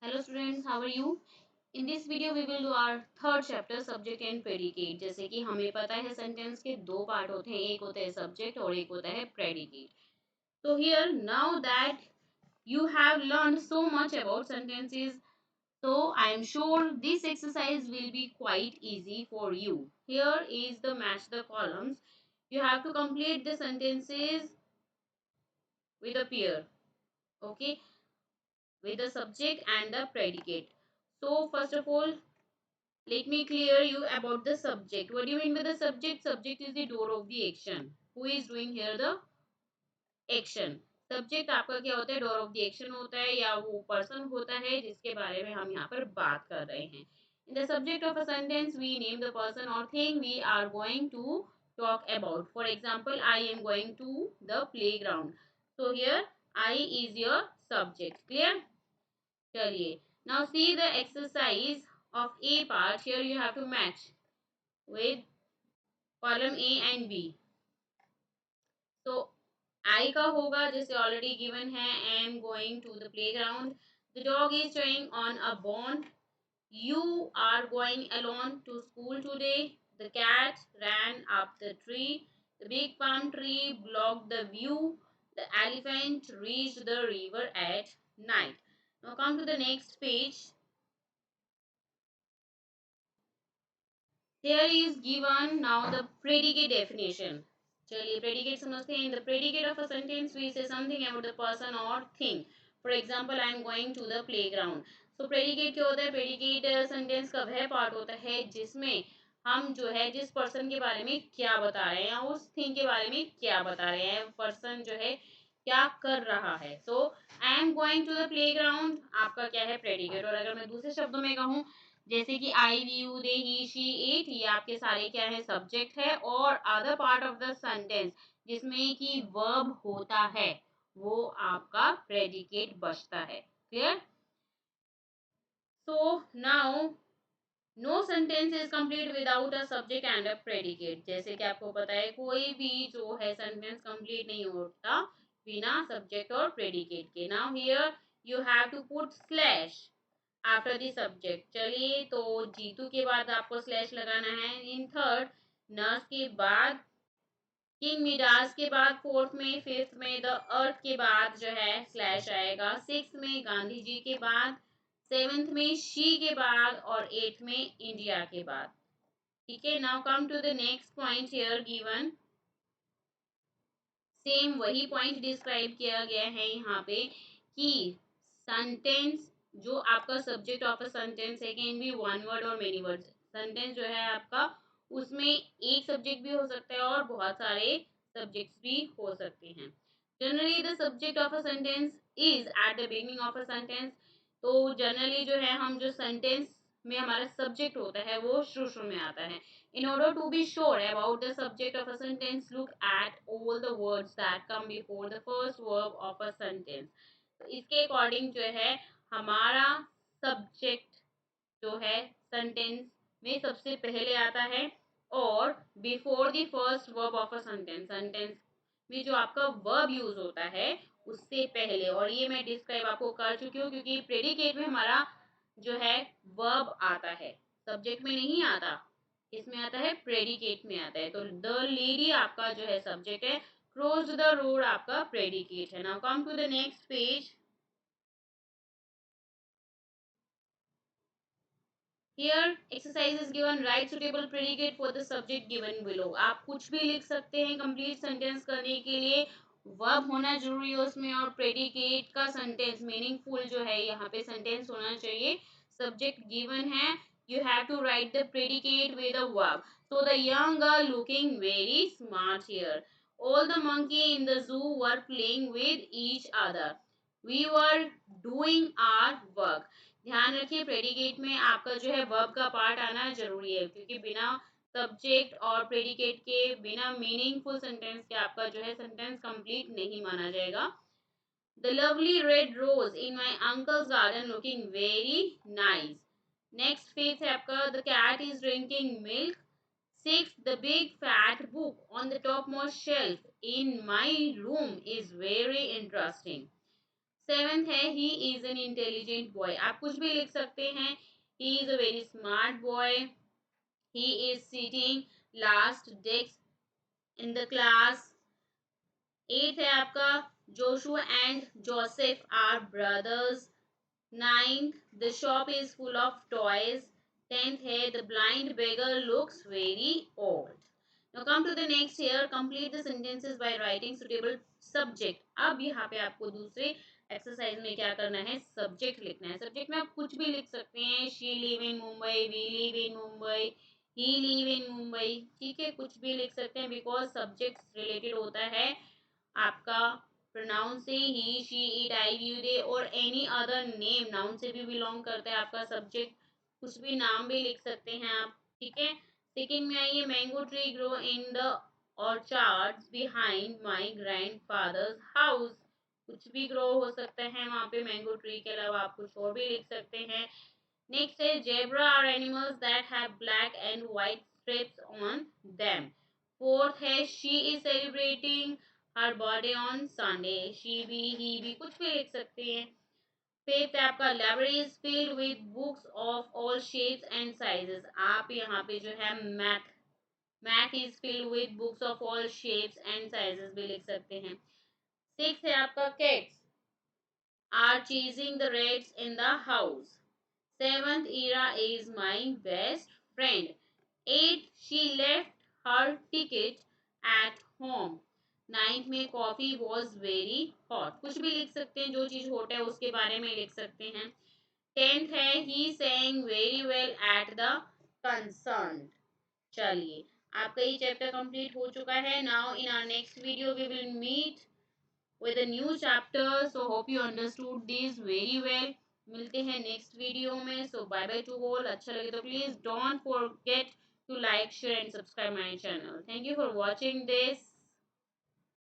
Hello students, how are you? In this video we will do our third chapter subject and predicate. जैसे कि हमें पता है sentence के दो पार्ट होते हैं, एक होता है subject और एक होता है predicate. So here now that you have learned so much about sentences, so I am sure this exercise will be quite easy for you. Here is the match the columns. You have to complete the sentences with a pair. Okay, with the subject and the predicate. So first of all, let me clear you about the subject. What do you mean by the subject? Subject is the door of the action. Who is doing here the action? Subject आपका क्या होता है? Door of the action होता है या वो person होता है जिसके बारे में हम यहाँ पर बात कर रहे हैं. In the subject of a sentence we name the person or thing we are going to talk about. For example, I am going to the playground. So here I is your subject. Clear? चलिए. Now see the exercise of A part. Here you have to match with column A and B. So I का होगा जैसे already given है. I am going to the playground. The dog is chewing on a bone. You are going alone to school today. The cat ran up the tree. The big palm tree blocked the view. The elephant reached the river at night. Now come to the next page. Here is given now the predicate definition. चलिए predicate समझते हैं. In the predicate of a sentence we say something about the person or thing. For example, I am going to the playground. So predicate क्या होता है? Predicate sentence का वह part होता है जिसमें हम जो है जिस पर्सन के बारे में क्या बता रहे हैं या उस थिंग के बारे में क्या बता रहे हैं. पर्सन जो है क्या कर रहा है. So I am going to the playground आपका क्या है? प्रेडिकेट. और अगर मैं दूसरे शब्दों में कहूँ जैसे कि I you they he she it, ये आपके सारे क्या है? सब्जेक्ट है. और other part of the sentence जिसमें कि वर्ब होता है वो आपका प्रेडिकेट बचता है. Clear? So now no sentence is complete without a subject and a predicate. जैसे कि आपको पता है कोई भी जो है सेंटेंस कंप्लीट नहीं होता बिना सब्जेक्ट और प्रेडिकेट के. Now here you have to put slash after the subject. चलिए तो जीतू के बाद आपको स्लैश लगाना है. इन थर्ड नर्स के बाद किंग मिडास के बाद फोर्थ में फिफ्थ में द अर्थ के बाद जो है स्लैश आएगा. सिक्स में गांधी जी के बाद, सेवेंथ में शी के बाद और एट्थ में इंडिया के बाद. ठीक है. Now come to the next point here given. Same वही पॉइंट डिस्क्राइब किया गया है यहाँ पे कि सेंटेंस जो आपका सब्जेक्ट ऑफ अ सेंटेंस है कैन बी वन वर्ड और मेनी वर्ड्स. सेंटेंस जो है आपका उसमें एक सब्जेक्ट भी हो सकता है और बहुत सारे सब्जेक्ट्स भी हो सकते हैं. Generally the subject of a sentence is at the beginning of a sentence. तो जनरली जो है हम जो सेंटेंस में हमारा सब्जेक्ट होता है वो शुरू में आता है. In order to be sure about the subject of a sentence, look at all the words that come before the first verb of a sentence. तो इसके अकॉर्डिंग जो है हमारा सब्जेक्ट जो है सेंटेंस में सबसे पहले आता है और before the first verb of a sentence, sentence में जो आपका वर्ब यूज होता है उससे पहले. और ये मैं डिस्क्राइब आपको कर चुकी हूँ क्योंकि प्रेडिकेट में हमारा जो है वर्ब आता है, सब्जेक्ट में नहीं आता. इसमें आता है प्रेडिकेट में आता है. तो द लेडी आपका जो है सब्जेक्ट है, क्रॉस द रोड आपका प्रेडिकेट है. Now come to the next page. Here exercise is given. Write suitable predicate for the subject given below. आप कुछ भी लिख सकते हैं कंप्लीट सेंटेंस करने के लिए. वर्ब होना जरूरी है उसमें और प्रेडिकेट का सेंटेंस मीनिंगफुल जो है यहाँ पे सेंटेंस होना चाहिए. सब्जेक्ट गिवन है. You have to write the predicate with a verb. So the young girl looking very smart here. All the monkey in the zoo were playing with each other. We were doing our work. ध्यान रखिए predicate में आपका जो है verb का part आना जरूरी है क्योंकि बिना सब्जेक्ट और प्रेडिकेट के बिना मीनिंगफुल सेंटेंस के आपका जो है सेंटेंस कंप्लीट नहीं माना जाएगा. The lovely red rose in my uncle's garden looking very nice. Next phase है आपका the cat is drinking milk. Six the big fat book on the top most shelf in my room is very interesting. Seventh है he is an intelligent boy, आप कुछ भी लिख सकते हैं, he is a very smart boy, he is sitting last desk in the class. Eight है आपका Joshua and Joseph are brothers. Ninth the shop is full of toys. Tenth है the blind beggar looks very old. Now come to the next here. Complete the sentences by writing suitable subject. अब यहाँ पे आपको दूसरे exercise में क्या करना है, सब्जेक्ट लिखना है। सब्जेक्ट में आप कुछ भी लिख सकते हैं, she live in Mumbai, we live in Mumbai, he live in Mumbai, ठीक है, कुछ भी लिख सकते हैं बिकॉज सब्जेक्ट रिलेटेड होता है आपका प्रोनाउन से, he she it I you they or any other name, noun से भी बिलोंग करता है आपका सब्जेक्ट, कुछ भी नाम भी लिख सकते हैं आप, ठीक है। सेकेंड में आइए, mango tree grow in the ऑर्चार्ड्स behind my grandfathers house, कुछ भी ग्रो हो सकता है वहाँ पे, मैंगो ट्री के अलावा आप कुछ और भी लिख सकते हैं। नेक्स्ट है zebra are animals that have black and white stripes on them. Fourth है she is celebrating her birthday on Sunday, she भी, ही भी, कुछ भी लिख सकते हैं। फिफ्थ है आपका library is filled with books of all shapes and sizes, आप यहाँ पे जो है math is filled with books of all shapes and sizes भी लिख सकते हैं। सिक्स है आपका cats are chasing the rats in the house. Seventh era is my best friend. Eight, she left her ticket at home. Ninth में coffee was very hot, कुछ भी लिख सकते हैं, जो चीज हॉट है उसके बारे में लिख सकते हैं। टेंथ है he saying very well at the concern. चलिए, आपका ये चैप्टर कंप्लीट हो चुका है। Now in our next video we will meet with a new chapter. So hope you understood this very well. मिलते हैं नेक्स्ट वीडियो में। सो बाय बाय टू ऑल। अच्छा लगे तो please don't forget to like, share and subscribe my channel. Thank you for watching this.